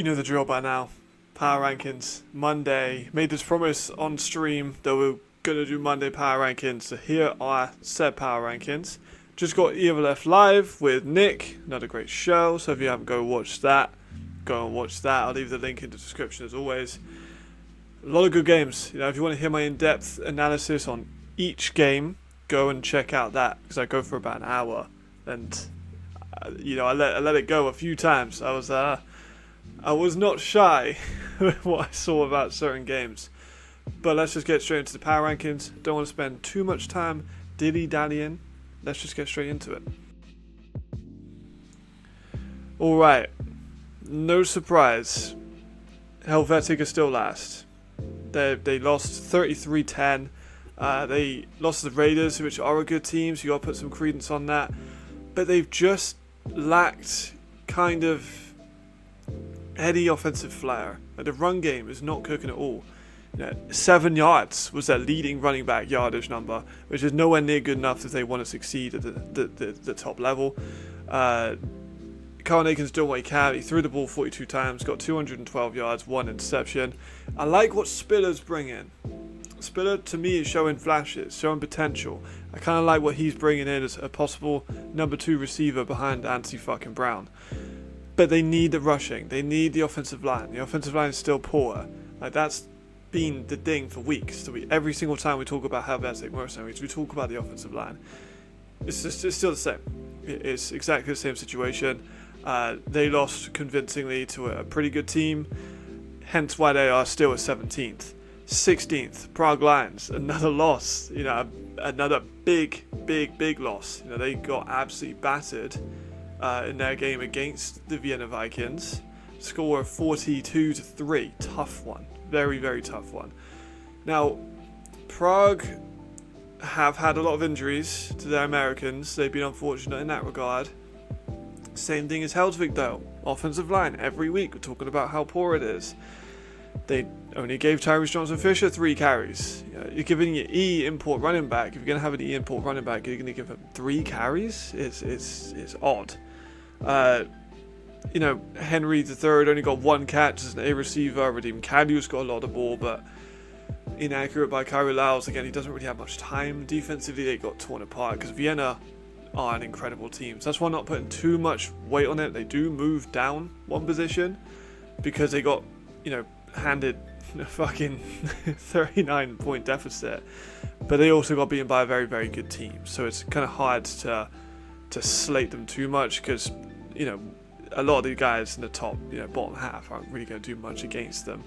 You know the drill by now. Power rankings, Monday. Made this promise on stream that we're going to do Monday power rankings. So here are said power rankings. Just got Either Left Live with Nick. Another great show. So if you haven't, go watch that. Go and watch that. I'll leave the link in the description as always. A lot of good games. You know, if you want to hear my in-depth analysis on each game, go and check out that. Because I go for about an hour. And, I let it go a few times. I was not shy with what I saw about certain games. But let's just get straight into the power rankings. Don't want to spend too much time dilly-dallying. Let's just get straight into it. Alright. No surprise. Helvetic is still last. They lost 33-10. They lost to the Raiders, which are a good team, so you got to put some credence on that. But they've just lacked kind of heady offensive flair. Like the run game is not cooking at all. 7 yards was their leading running back yardage number, which is nowhere near good enough if they want to succeed at the top level. Carl Nakin's doing what he can. He threw the ball 42 times, got 212 yards, 1 interception. I like what Spiller's bringing. Spiller, to me, is showing flashes, showing potential. I kind of like what he's bringing in as a possible number 2 receiver behind Anthony fucking Brown. But they need the rushing. They need the offensive line. The offensive line is still poor. Like, that's been the thing for weeks. So every single time we talk about Helvetic Mercenaries, we talk about the offensive line. It's still the same. It's exactly the same situation. They lost convincingly to a pretty good team, hence why they are still at 17th. 16th, Prague Lions, another loss. Another big loss. They got absolutely battered in their game against the Vienna Vikings. Score of 42-3. Tough one. Very, very tough one. Now, Prague have had a lot of injuries to their Americans. They've been unfortunate in that regard. Same thing as Helvetic though. Offensive line. Every week we're talking about how poor it is. They only gave Tyrese Johnson-Fisher 3 carries. You're giving your E import running back. If you're going to have an E import running back, you're going to give him 3 carries? It's odd. Henry III only got 1 catch as an A receiver. Radim Kadiu's got a lot of the ball, but inaccurate by Kyrie Lyles. Again, he doesn't really have much time. Defensively, they got torn apart because Vienna are an incredible team. So that's why I'm not putting too much weight on it. They do move down one position because they got, handed a fucking 39-point deficit. But they also got beaten by a very, very good team. So it's kind of hard to slate them too much because, a lot of the guys in the top, bottom half aren't really going to do much against them.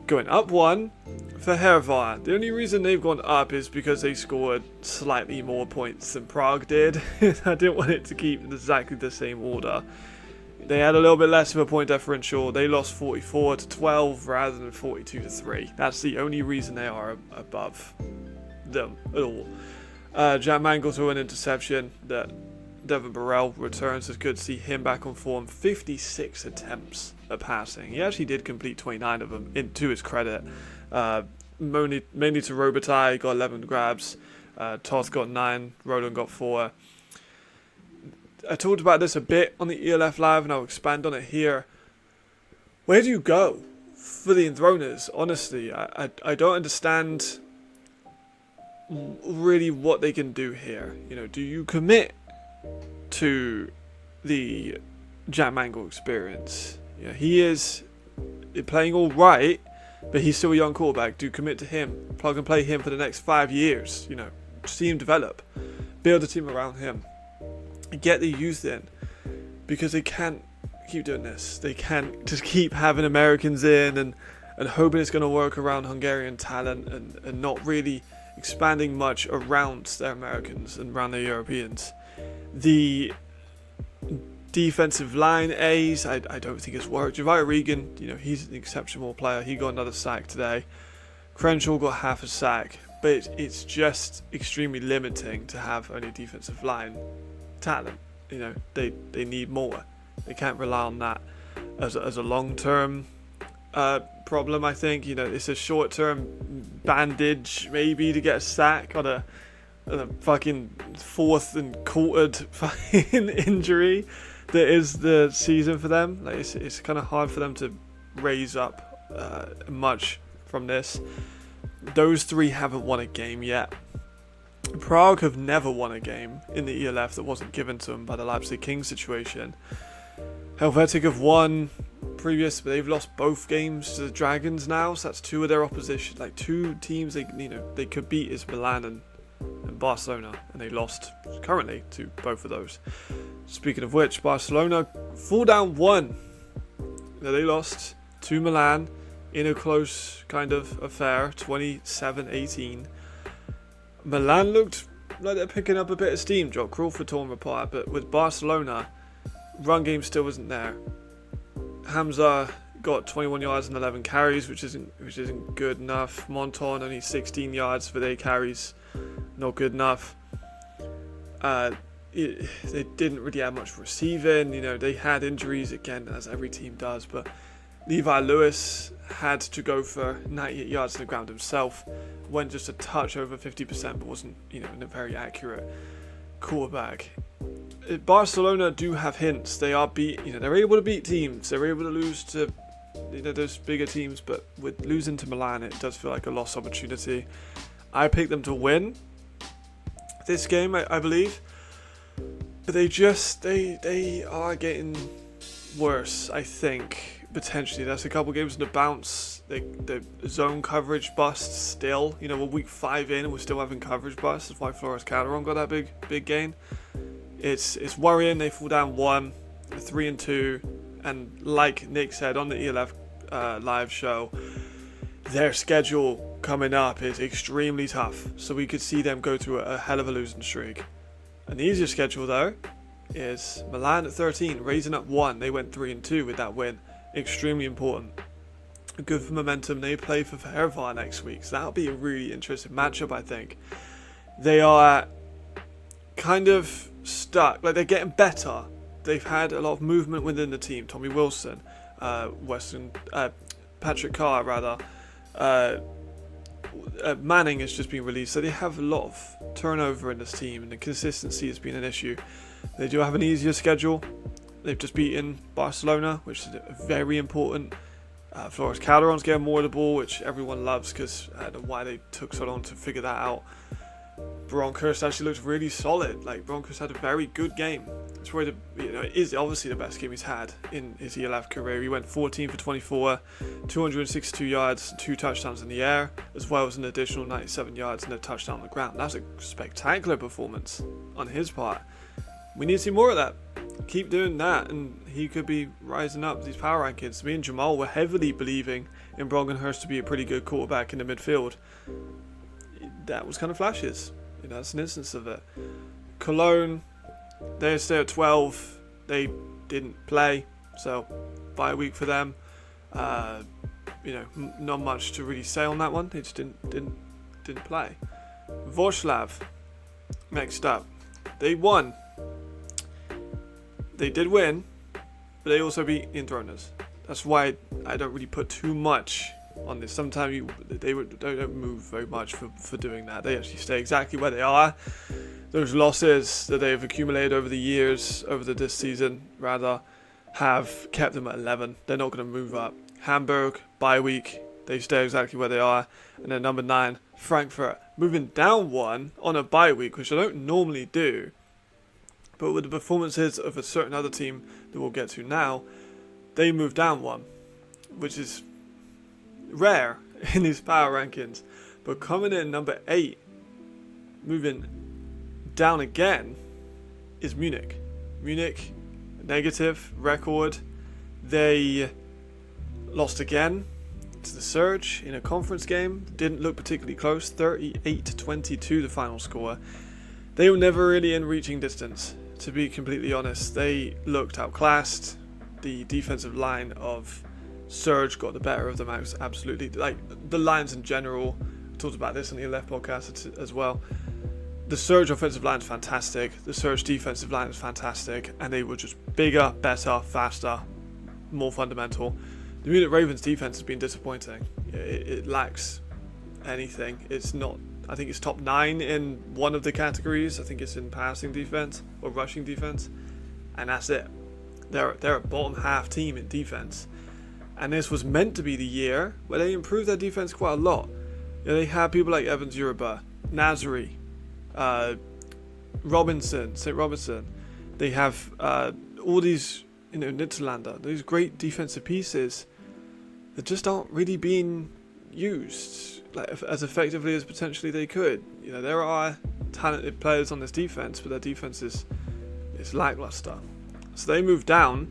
Going up 1 for Hervar. The only reason they've gone up is because they scored slightly more points than Prague did. I didn't want it to keep exactly the same order. They had a little bit less of a point differential. They lost 44-12 rather than 42-3. That's the only reason they are above them at all. Jack Mangle threw an interception that Devin Burrell returns. It's good to see him back on form. 56 attempts at passing. He actually did complete 29 of them, to his credit. Mainly to Robitaille, got 11 grabs. Toth got 9. Roland got 4. I talked about this a bit on the ELF Live, and I'll expand on it here. Where do you go for the Enthroners? Honestly, I don't understand really what they can do here. Do you commit to the Jack Mangle experience? He is playing all right, but he's still a young quarterback. Do commit to him, plug and play him for the next 5 years. See him develop, build a team around him, get the youth in, because they can't keep doing this. They can't just keep having Americans in and hoping it's going to work around Hungarian talent and not really expanding much around their Americans and around their Europeans. The defensive line A's, I don't think it's worked. Javier Regan, he's an exceptional player. He got another sack today. Crenshaw got half a sack, but it's just extremely limiting to have only defensive line talent. They need more. They can't rely on that as a long-term problem. I think it's a short-term bandage maybe to get a sack on a fucking fourth and quartered fucking injury there is the season for them. Like it's kind of hard for them to raise up much from this. Those three haven't won a game yet. Prague have never won a game in the ELF that wasn't given to them by the Leipzig Kings situation. Helvetic have won previous, but they've lost both games to the Dragons now, so that's two of their opposition. Like two teams they could beat is Milan and Barcelona, and they lost currently to both of those. Speaking of which, Barcelona fall down 1. They lost to Milan in a close kind of affair, 27-18. Milan looked like they're picking up a bit of steam. Jock Crawford torn apart, but with Barcelona, run game still wasn't there. Hamza got 21 yards and 11 carries, which isn't good enough. Monton only 16 yards for their carries, not good enough. They didn't really have much receiving. They had injuries again, as every team does, but Levi Lewis had to go for 98 yards to the ground himself. Went just a touch over 50%, but wasn't, in a very accurate quarterback. Barcelona do have hints. They are they're able to beat teams. They're able to lose to, those bigger teams, but with losing to Milan, it does feel like a lost opportunity. I picked them to win this game, I believe, but they are getting worse, I think. Potentially, that's a couple games in the bounce. The zone coverage busts still. We're week 5 in and we're still having coverage busts. That's why Flores Calderon got that big gain. It's worrying. They fall down 1, 3-2, and like Nick said on the ELF live show, their schedule coming up is extremely tough. So we could see them go through a hell of a losing streak. An easier schedule though is Milan at 13, raising up 1. They went 3-2 with that win. Extremely important. Good for momentum. They play for Hervar next week, so that'll be a really interesting matchup, I think. They are kind of stuck. Like, they're getting better. They've had a lot of movement within the team. Tommy Wilson, Patrick Carr, rather. Manning has just been released, so they have a lot of turnover in this team, and the consistency has been an issue. They do have an easier schedule. They've just beaten Barcelona, which is very important. Flores Calderon's getting more of the ball, which everyone loves, because I don't know why they took so long to figure that out. Broncos actually looked really solid. Like, Broncos had a very good game. It's probably it is obviously the best game he's had in his ELF career. He went 14 for 24, 262 yards, 2 touchdowns in the air, as well as an additional 97 yards and a touchdown on the ground. That's a spectacular performance on his part. We need to see more of that. Keep doing that, and he could be rising up these power rankings. Me and Jamal were heavily believing in Brongenhurst to be a pretty good quarterback in the midfield. That was kind of flashes. That's an instance of it. Cologne, they stay at 12. They didn't play, so bye week for them. Not much to really say on that one. They just didn't play. Vorslav, next up, they won. They did win, but they also beat Inthroners. That's why I don't really put too much on this. Sometimes they don't move very much for doing that. They actually stay exactly where they are. Those losses that they've accumulated over the years, this season rather, have kept them at 11. They're not going to move up. Hamburg, bye week, they stay exactly where they are. And then number 9, Frankfurt, moving down 1 on a bye week, which I don't normally do. But with the performances of a certain other team that we'll get to now, they move down 1, which is rare in these power rankings. But coming in number 8, moving down again, is Munich. Munich, negative record. They lost again to the Surge in a conference game. Didn't look particularly close. 38-22 the final score. They were never really in reaching distance, to be completely honest. They looked outclassed. The defensive line of Surge got the better of them, absolutely. Like, the lines in general, I talked about this on the Left podcast as well. The Surge offensive line is fantastic. The Surge defensive line is fantastic. And they were just bigger, better, faster, more fundamental. The Munich Ravens defense has been disappointing. It lacks anything. It's not... I think it's top 9 in one of the categories. I think it's in passing defense or rushing defense, and that's it. They're a bottom half team in defense, and this was meant to be the year where they improved their defense quite a lot. You know, they had people like Evans Yoruba, Nasri, St. Robinson. They have all these, Nitzelander, these great defensive pieces that just aren't really being used as effectively as potentially they could. You know, there are talented players on this defense, but their defense is lackluster. So they moved down,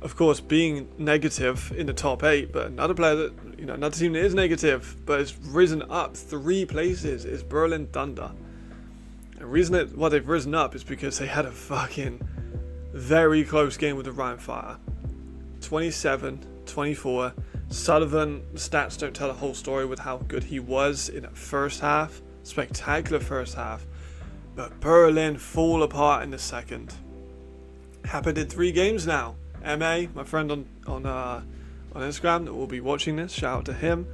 of course, being negative in the top 8. But another player that, another team that is negative but has risen up 3 places is Berlin Thunder. The reason why they've risen up is because they had a fucking very close game with the Rhine Fire. 27-24. Sullivan, the stats don't tell the whole story with how good he was in that first half. Spectacular first half. But Berlin fall apart in the second. Happened in 3 games now. MA, my friend on Instagram that will be watching this, shout out to him.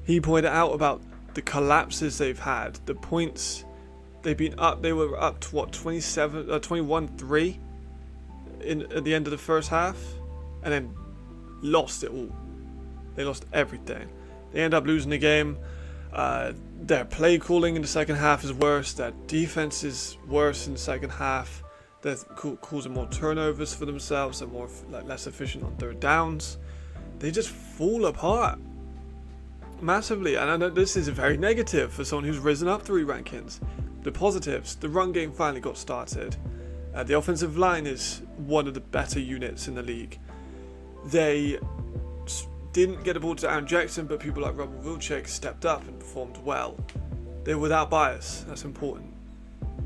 He pointed out about the collapses they've had. The points they've been up. They were up to 21-3 at the end of the first half, and then lost it all. They lost everything. They end up losing the game. Their play calling in the second half is worse. Their defense is worse in the second half. They're causing more turnovers for themselves. They're more less efficient on third downs. They just fall apart massively. And I know this is very negative for someone who's risen up 3 rankings. The positives: the run game finally got started. The offensive line is one of the better units in the league. They didn't get the ball to Aaron Jackson, but people like Robert Wilczek stepped up and performed well. They're without bias. That's important.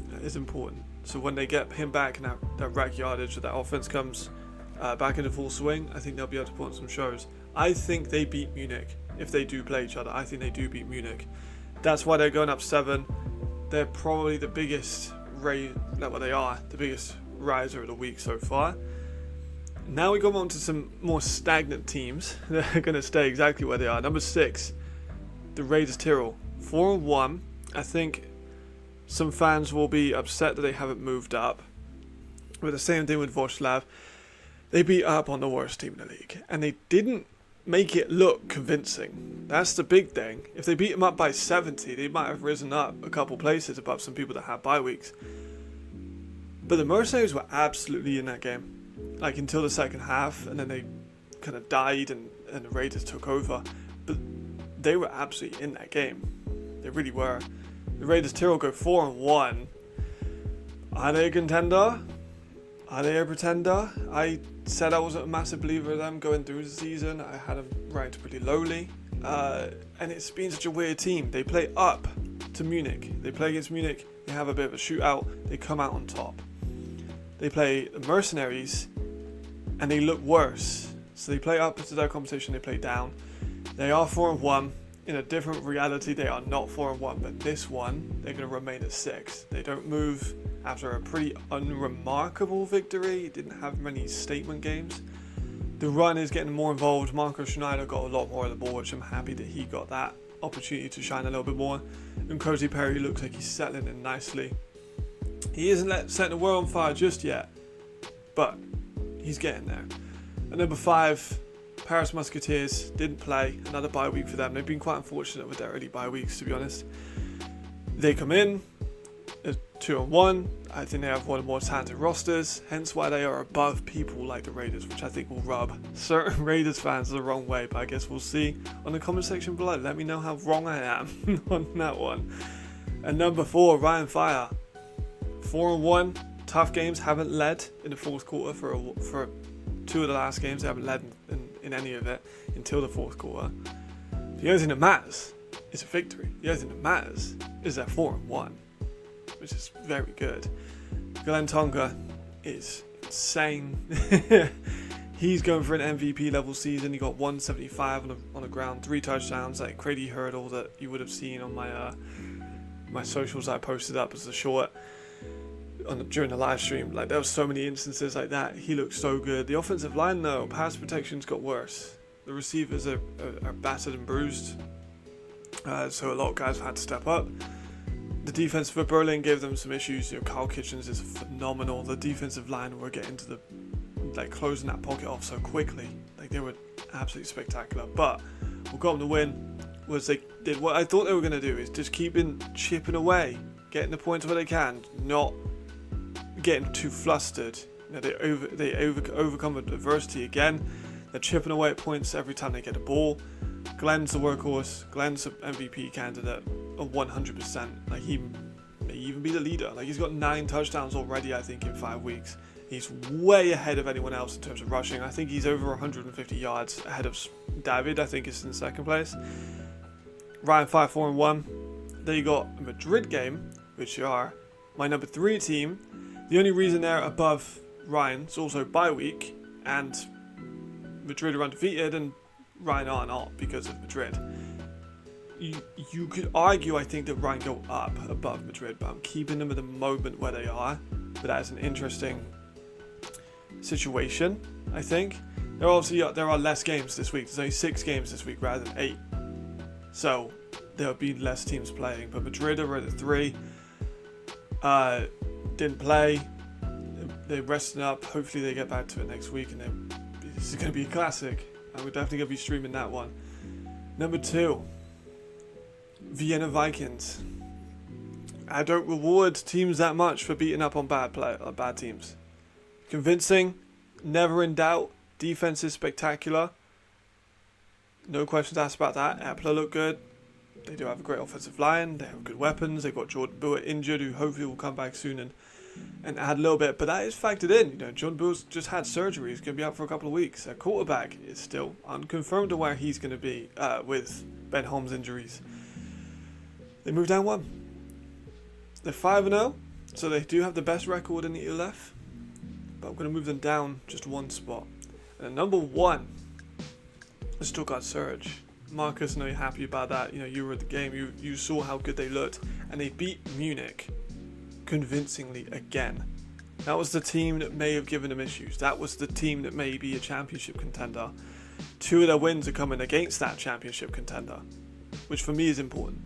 That is important. So when they get him back and that rack yardage, that offense comes back into full swing, I think they'll be able to put on some shows. I think they beat Munich if they do play each other. I think they do beat Munich. That's why they're going up 7. They're probably the biggest the biggest riser of the week so far. Now we go on to some more stagnant teams that are going to stay exactly where they are. Number 6, the Raiders Tyrrell, 4-1. I think some fans will be upset that they haven't moved up. But the same thing with Vorslav. They beat up on the worst team in the league, and they didn't make it look convincing. That's the big thing. If they beat them up by 70, they might have risen up a couple places above some people that had bye weeks. But the Mercenaries were absolutely in that game. Until the second half, and then they kind of died and the Raiders took over. But they were absolutely in that game. They really were. The Raiders Tyrrell go 4-1. Are they a contender? Are they a pretender? I said I wasn't a massive believer of them going through the season. I had them ranked pretty lowly. And it's been such a weird team. They play up to Munich. They play against Munich. They have a bit of a shootout. They come out on top. They play the Mercenaries, and they look worse. So they play up to their competition, they play down. They are 4-1. In a different reality, they are not 4-1, but this one, they're going to remain at 6. They don't move after a pretty unremarkable victory. It didn't have many statement games. The run is getting more involved. Marco Schneider got a lot more of the ball, which I'm happy that he got that opportunity to shine a little bit more. And Cozy Perry looks like he's settling in nicely. He isn't setting the world on fire just yet, but he's getting there. And number 5, Paris Musketeers didn't play. Another bye week for them. They've been quite unfortunate with their early bye weeks, to be honest. They come in at 2-1. I think they have one of the more talented rosters, hence why they are above people like the Raiders, which I think will rub certain Raiders fans the wrong way, but I guess we'll see on the comment section below. Let me know how wrong I am on that one. And number 4, Ryan Fire. 4-1, tough games, haven't led in the fourth quarter for 2 of the last games. They haven't led in any of it until the fourth quarter. The only thing that matters is a victory. The only thing that matters is they're 4-1, which is very good. Glenn Tonga is insane. He's going for an MVP level season. He got 175 on the ground, 3 touchdowns, like Crady hurdle that you would have seen on my socials I posted up as a short during the live stream. Like, there were so many instances like that. He looked so good. The offensive line, though, pass protection's got worse. The receivers are battered and bruised, so a lot of guys have had to step up. The defense for Berlin gave them some issues. Carl Kitchens is phenomenal. The defensive line were getting to like closing that pocket off so quickly. Like they were absolutely spectacular. But what got them the win was they did what I thought they were going to do, is just keeping chipping away, getting the points where they can, not getting too flustered. You know, they overcome adversity again. They're chipping away at points every time they get a ball. Glenn's the workhorse. Glenn's an MVP candidate of 100%. Like he may even be the leader. Like he's got 9 touchdowns already, I think, in 5 weeks. He's way ahead of anyone else in terms of rushing. I think he's over 150 yards ahead of David. I think is in second place. Ryan 5-4-1. Then you got a Madrid game, which are my number 3 team. The only reason they're above Ryan is also bye week, and Madrid are undefeated, and Ryan are not because of Madrid. You could argue, I think, that Ryan go up above Madrid, but I'm keeping them at the moment where they are. But that is an interesting situation, I think. There are less games this week. There's only 6 games this week rather than 8. So there'll be less teams playing. But Madrid are at 3. Didn't play. They're resting up. Hopefully they get back to it next week, and this is going to be a classic. And we're definitely going to be streaming that one. Number 2, Vienna Vikings. I don't reward teams that much for beating up on bad teams. Convincing, never in doubt. Defense is spectacular. No questions asked about that. Epler look good. They do have a great offensive line. They have good weapons. They've got Jordan Buer injured, who hopefully will come back soon and add a little bit. But that is factored in. You know, Jordan Buer's just had surgery. He's going to be out for a couple of weeks. Their quarterback is still unconfirmed to where he's going to be with Ben Holmes' injuries. They moved down 1. They're 5-0, so they do have the best record in the ELF. But I'm going to move them down just 1 spot. And at number 1, the Stuttgart Surge. Marcus, I know you're happy about that. You know, you were at the game. You saw how good they looked. And they beat Munich convincingly again. That was the team that may have given them issues. That was the team that may be a championship contender. 2 of their wins are coming against that championship contender, which for me is important.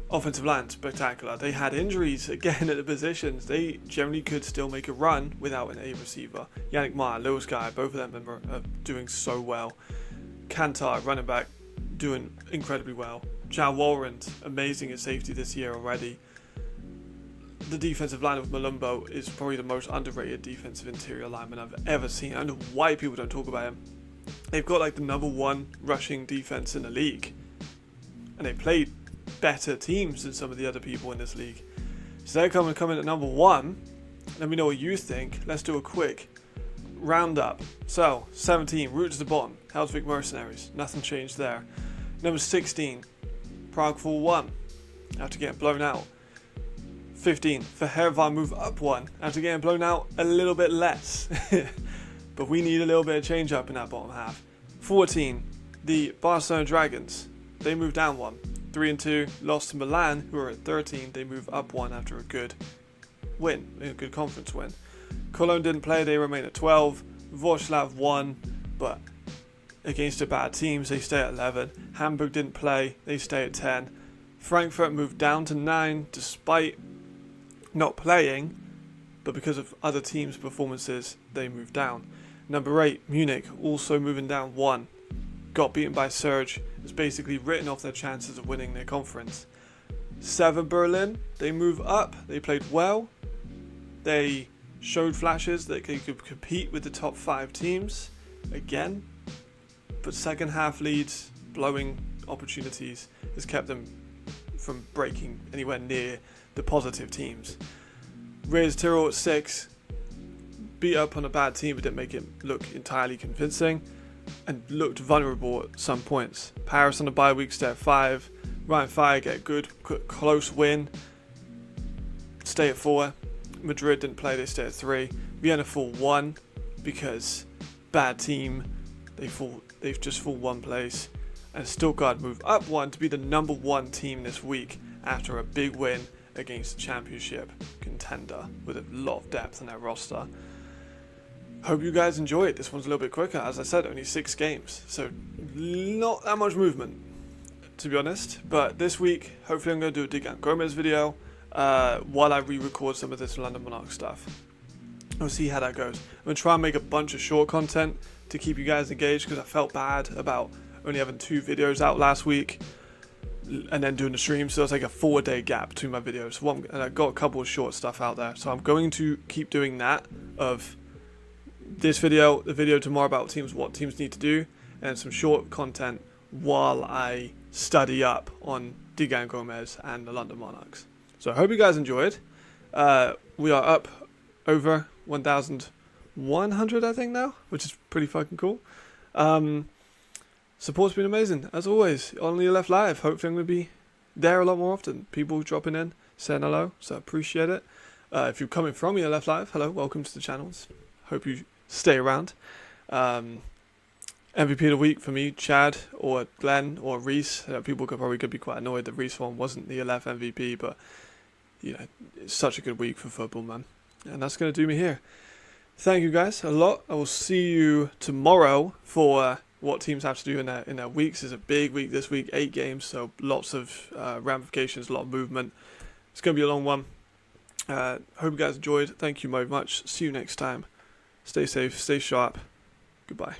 Offensive line, spectacular. They had injuries again at the positions. They generally could still make a run without an A receiver. Yannick Meyer, Lewis Guy, both of them are doing so well. Kantar, running back, doing incredibly well. Jao Walrand, amazing at safety this year already. The defensive line of Malumbo is probably the most underrated defensive interior lineman I've ever seen. I don't know why people don't talk about him. They've got like the number 1 rushing defense in the league. And they played better teams than some of the other people in this league. So they're coming at number 1. Let me know what you think. Let's do a quick roundup. So 17, route to the bottom, Helsvik Mercenaries. Nothing changed there. Number 16, Prague 4-1 after getting blown out. 15, Verhervar move up 1 after getting blown out a little bit less. But we need a little bit of change up in that bottom half. 14, the Barcelona Dragons. They moved down 1. 3-2, lost to Milan, who are at 13. They move up 1 after a good win, a good conference win. Cologne didn't play, they remain at 12. Wroclaw won, but against the bad teams, they stay at 11. Hamburg didn't play, they stay at 10. Frankfurt moved down to 9, despite not playing, but because of other teams' performances, they moved down. Number 8, Munich, also moving down 1. Got beaten by Surge. It's basically written off their chances of winning their conference. 7, Berlin, they move up. They played well. They showed flashes that they could compete with the top 5 teams again. But second half leads, blowing opportunities, has kept them from breaking anywhere near the positive teams. Reyes Tyrrell at 6, beat up on a bad team but didn't make it look entirely convincing, and looked vulnerable at some points. Paris on the bye week stay at 5. Ryan Fire get a good close win, stay at 4. Madrid didn't play, they stay at 3. Vienna fall 1 because bad team, they've just fall 1 place. And Stuttgart move up 1 to be the number 1 team this week after a big win against a championship contender with a lot of depth in their roster. Hope you guys enjoyed. This one's a little bit quicker. As I said, only 6 games, so not that much movement, to be honest. But this week, hopefully I'm going to do a Digan Gomez video while I re-record some of this London Monarch stuff. we'll see how that goes. I'm going to try and make a bunch of short content to keep you guys engaged, because I felt bad about only having 2 videos out last week and then doing the stream, so it's like a 4-day gap between my videos. And I got a couple of short stuff out there, so I'm going to keep doing that, of this video, the video tomorrow about what teams need to do, and some short content while I study up on Digan Gomez and the London Monarchs. So I hope you guys enjoyed. We are up over 1,100, I think, now, which is pretty fucking cool. Support's been amazing, as always, on the Left Live. Hopefully I'm going to be there a lot more often. People dropping in, saying hello, so I appreciate it. If you're coming from your Left Live, hello, welcome to the channels. Hope you stay around. MVP of the week for me, Chad or Glenn or Reese. People could be quite annoyed that Reese one wasn't the 11th MVP, but you know, it's such a good week for football, man. And that's going to do me here. Thank you guys a lot. I will see you tomorrow for what teams have to do in their weeks. It's a big week this week, 8 games, so lots of ramifications, a lot of movement. It's going to be a long one. Hope you guys enjoyed. Thank you very much. See you next time. Stay safe, stay sharp. Goodbye.